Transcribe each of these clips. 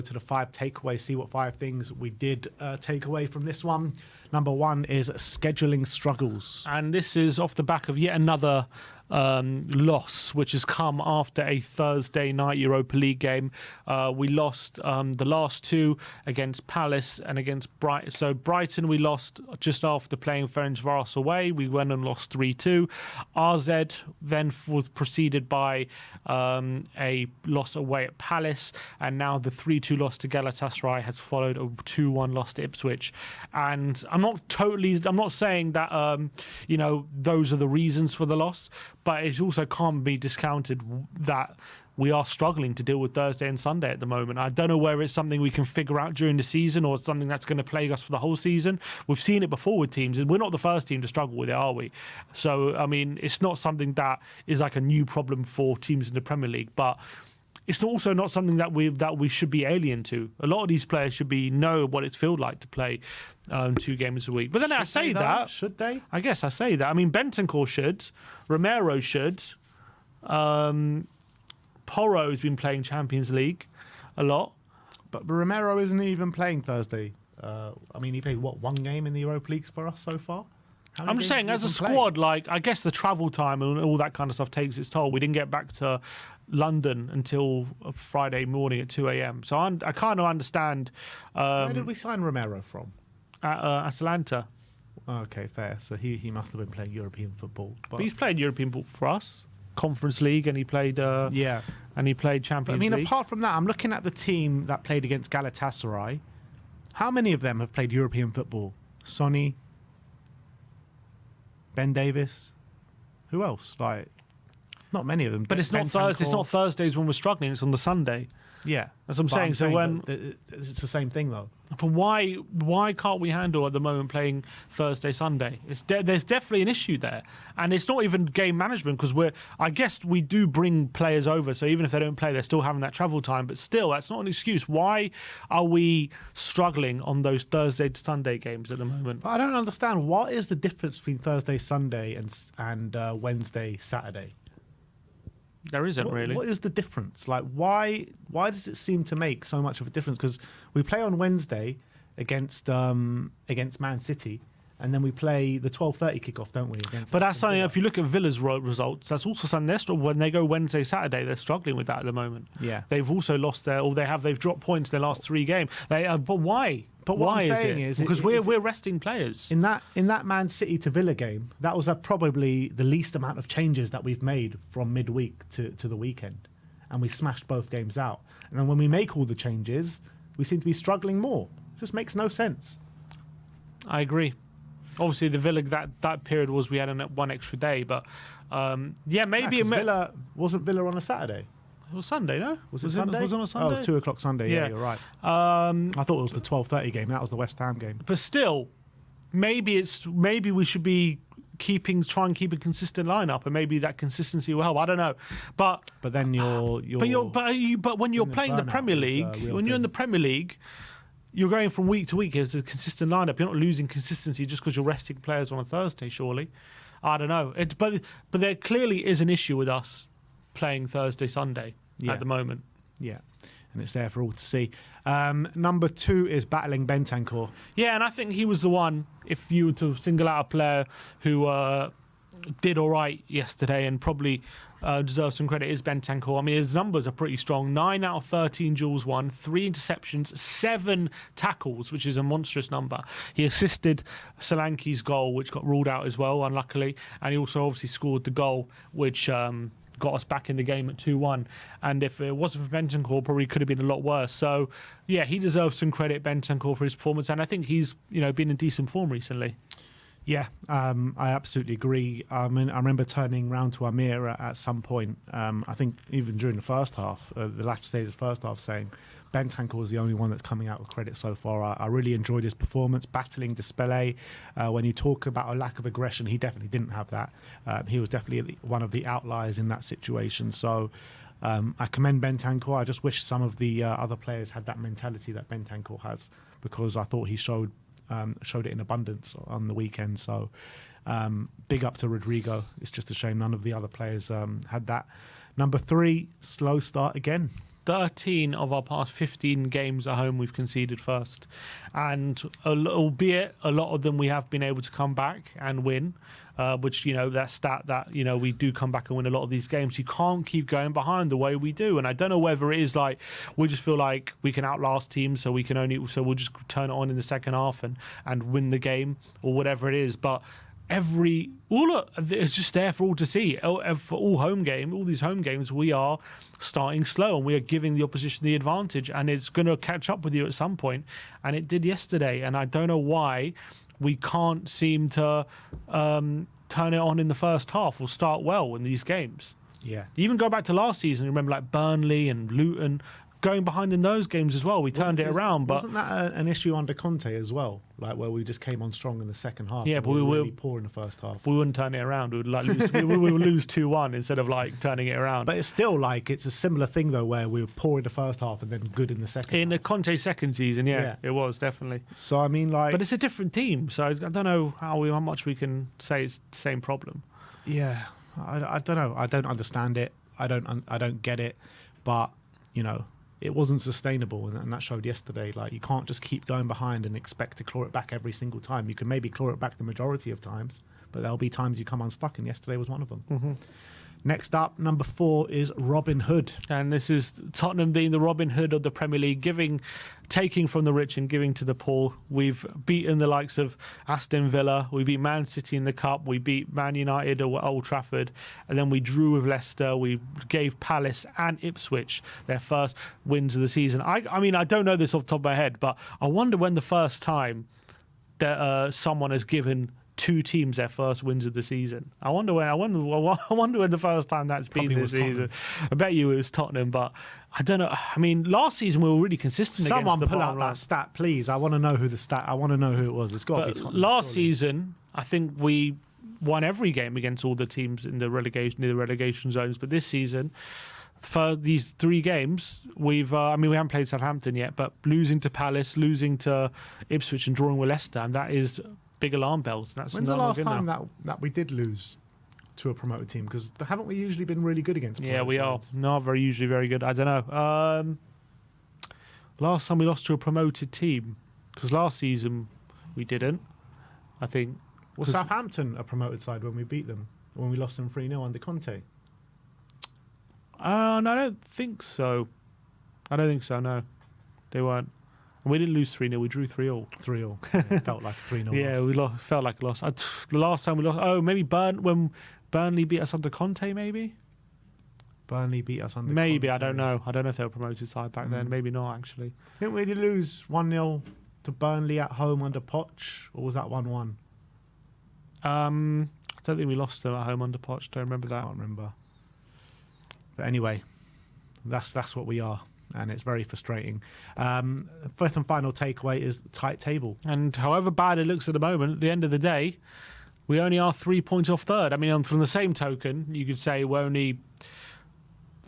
To the 5 takeaways, see what 5 things we did take away from this one. Number 1 is scheduling struggles. And this is off the back of yet another loss, which has come after a Thursday night Europa League game. We lost the last 2 against Palace and against Brighton. So Brighton we lost just after playing Ferencváros away. We went and lost 3-2. RZ then was preceded by a loss away at Palace, and now the 3-2 loss to Galatasaray has followed a 2-1 loss to Ipswich. And I'm not saying that those are the reasons for the loss, but it also can't be discounted that we are struggling to deal with Thursday and Sunday at the moment. I don't know whether it's something we can figure out during the season or something that's going to plague us for the whole season. We've seen it before with teams, and we're not the first team to struggle with it, are we? So, I mean, it's not something that is like a new problem for teams in the Premier League, but it's also not something that we should be alien to. A lot of these players should know what it feels like to play 2 games a week. But then Should they? I guess I say that. I mean, Bentancur should. Romero should. Porro's been playing Champions League a lot. But Romero isn't even playing Thursday. I mean, he played, 1 game in the Europa League for us so far? I'm just saying, as a squad, like, I guess the travel time and all that kind of stuff takes its toll. We didn't get back to London until Friday morning at 2 a.m. So I kind of understand. Where did we sign Romero from? Atalanta. Okay, fair. So he must have been playing European football. But he's played European football for us. Conference League, and he played and he played Champions League. Apart from that, I'm looking at the team that played against Galatasaray. How many of them have played European football? Sonny, Ben Davis, who else? Like, not many of them. But it's not Thursday. It's not Thursdays when we're struggling. It's on the Sunday. Yeah, that's what I'm saying. It's the same thing though. But why can't we handle at the moment playing Thursday, Sunday? There's definitely an issue there, and it's not even game management, because I guess we do bring players over, so even if they don't play, they're still having that travel time. But still, that's not an excuse. Why are we struggling on those Thursday to Sunday games at the moment? But I don't understand. What is the difference between Thursday, Sunday, and Wednesday, Saturday? There isn't really. What is the difference? Like, why does it seem to make so much of a difference? Because we play on Wednesday against Man City, and then we play the 12:30 kickoff, don't we? But that's something. If you look at Villa's results, that's also something. When they go Wednesday, Saturday, they're struggling with that at the moment. Yeah, they've also lost they've dropped points in their last 3 games. But why? But what I'm saying is because we're resting players. In that Man City to Villa game, that was probably the least amount of changes that we've made from midweek to the weekend, and we smashed both games out. And then when we make all the changes, we seem to be struggling more. It just makes no sense. I agree. Obviously, the Villa that period was we had 1 extra day, but maybe wasn't Villa on a Saturday. It was Sunday, no? Was it Sunday? Was it on a Sunday? Oh, it was 2 o'clock Sunday. Yeah, you're right. I thought it was the 12:30 game. That was the West Ham game. But still, maybe we should be try and keep a consistent lineup, and maybe that consistency will help. I don't know, but then but when you're playing the Premier League, when you're in the Premier League, you're going from week to week as a consistent lineup. You're not losing consistency just because you're resting players on a Thursday. Surely, I don't know. But there clearly is an issue with us playing Thursday, Sunday at the moment. Yeah, and it's there for all to see. Number 2 is battling Bentancur. Yeah, and I think he was the one, if you were to single out a player who did all right yesterday and probably deserves some credit, is Bentancur. I mean, his numbers are pretty strong. 9 out of 13 duels won, 3 interceptions, 7 tackles, which is a monstrous number. He assisted Solanke's goal, which got ruled out as well, unluckily, and he also obviously scored the goal, which got us back in the game at 2-1. And if it wasn't for Bentancur, probably could have been a lot worse. So, yeah, he deserves some credit, Bentancur, for his performance, and I think he's been in decent form recently. Yeah, I absolutely agree. I remember turning round to Amir at some point, I think even during the first half, the latter stage of the first half, saying Bentancur was the only one that's coming out with credit so far. I really enjoyed his performance, battling Despele. When you talk about a lack of aggression, he definitely didn't have that. He was definitely one of the outliers in that situation. So I commend Bentancur. I just wish some of the other players had that mentality that Bentancur has, because I thought he showed it in abundance on the weekend. So big up to Rodrigo. It's just a shame none of the other players had that. Number 3, slow start again. 13 of our past 15 games at home we've conceded first, and albeit a lot of them we have been able to come back and win, which, you know, that stat that, you know, we do come back and win a lot of these games. You can't keep going behind the way we do, and I don't know whether it is like we just feel like we can outlast teams, so we'll just turn it on in the second half and win the game, or whatever it is. But it's just there for all to see. For all these home games, we are starting slow and we are giving the opposition the advantage, and it's going to catch up with you at some point, and it did yesterday. And I don't know why we can't seem to turn it on in the first half or start well in these games. Yeah. Even go back to last season, remember, like Burnley and Luton, going behind in those games as well. We turned it around. But wasn't that an issue under Conte as well? Like, where we just came on strong in the second half. Yeah, but we were really poor in the first half. We wouldn't turn it around. We would like lose. we would lose 2-1 instead of like turning it around. But it's still like it's a similar thing though, where we were poor in the first half and then good in the second. In half. the Conte second season, yeah, it was definitely. So I mean, like, but it's a different team, so I don't know how much we can say it's the same problem. Yeah, I don't know. I don't understand it. I don't get it. But you know, it wasn't sustainable, and that showed yesterday. Like, you can't just keep going behind and expect to claw it back every single time. You can maybe claw it back the majority of times, but there'll be times you come unstuck, and yesterday was one of them. Mm-hmm. Next up, number 4 is Robin Hood. And this is Tottenham being the Robin Hood of the Premier League, taking from the rich and giving to the poor. We've beaten the likes of Aston Villa. We beat Man City in the Cup. We beat Man United at Old Trafford. And then we drew with Leicester. We gave Palace and Ipswich their first wins of the season. I mean, I don't know this off the top of my head, but I wonder when the first time that someone has given 2 teams their first wins of the season. I wonder when the first time that's been this season. I bet you it was Tottenham, but I don't know. I mean, last season we were really consistent. Someone against the pull out that stat, please. I want to know who it was. It's got to be Tottenham. Last season, I think we won every game against all the teams in the relegation zones. But this season, for these 3 games, we haven't played Southampton yet, but losing to Palace, losing to Ipswich, and drawing with Leicester, and that is big alarm bells. When's the last time that we did lose to a promoted team? Because haven't we usually been really good against promoted we sides? are. Not usually very good. I don't know. Last time we lost to a promoted team, because last season we didn't, I think. Was Southampton a promoted side when we beat them? When we lost them 3-0 under Conte? No, I don't think so. No. They weren't. We didn't lose 3-0. We drew 3-3. 3-3. Felt like a 3-0 yeah, loss. we felt like a loss. The last time we lost... maybe when Burnley beat us under Conte, maybe? Burnley beat us under Maybe, Conte. I don't know. I don't know if they were promoted side back then. Maybe not, actually. Didn't we lose 1-0 to Burnley at home under Poch? Or was that 1-1? I don't think we lost them at home under Poch. Don't remember that. I can't remember. But anyway, that's what we are. And it's very frustrating. Fifth and final takeaway is tight table. And however bad it looks at the moment, at the end of the day, we only are 3 points off third. I mean, from the same token, you could say we're only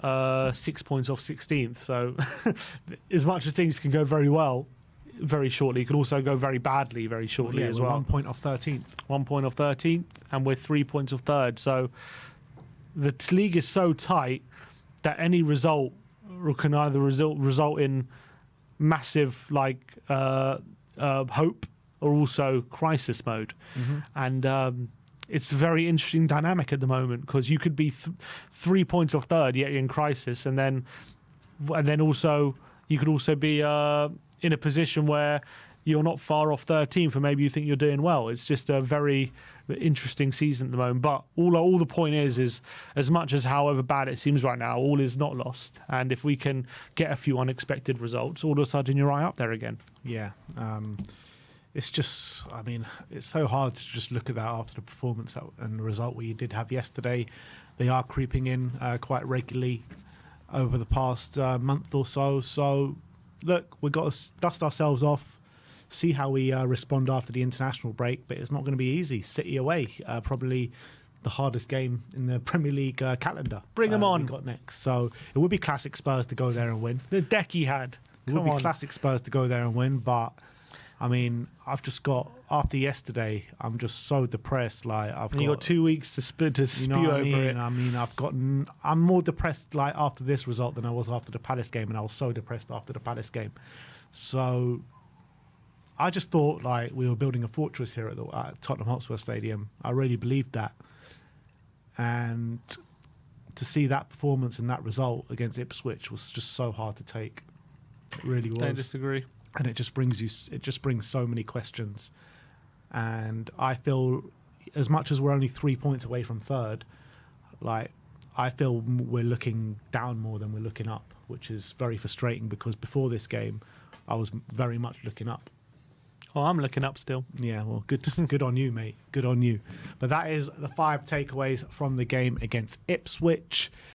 6 points off 16th. So as much as things can go very well very shortly, it can also go very badly very shortly as well. 1 point off 13th. 1 point off 13th, and we're 3 points off third. So the league is so tight that any result can either result in massive hope or also crisis mode. And it's a very interesting dynamic at the moment, because you could be 3 points off third yet you're in crisis, and then also you could also be in a position where you're not far off 13th, and maybe you think you're doing well. It's just a very interesting season at the moment. But all the point is as much as however bad it seems right now, all is not lost. And if we can get a few unexpected results, all of a sudden you're right up there again. Yeah. It's just, I mean, it's so hard to just look at that after the performance and the result we did have yesterday. They are creeping in quite regularly over the past month or so. So, look, we've got to dust ourselves off, see how we respond after the international break, but it's not going to be easy. City away, probably the hardest game in the Premier League calendar. Bring them on. We got next. So it would be classic Spurs to go there and win. The deck he had. It would be classic Spurs to go there and win, but I mean, I've just got after yesterday. I'm just so depressed. Like You got 2 weeks to spew over it. I mean, I'm more depressed like after this result than I was after the Palace game, and I was so depressed after the Palace game. So I just thought like we were building a fortress here at Tottenham Hotspur Stadium. I really believed that, and to see that performance and that result against Ipswich was just so hard to take. It really was. Don't disagree. And it just brings so many questions. And I feel, as much as we're only 3 points away from third, like I feel we're looking down more than we're looking up, which is very frustrating because before this game, I was very much looking up. Oh, I'm looking up still. Yeah, well, good on you, mate. Good on you. But that is the 5 takeaways from the game against Ipswich.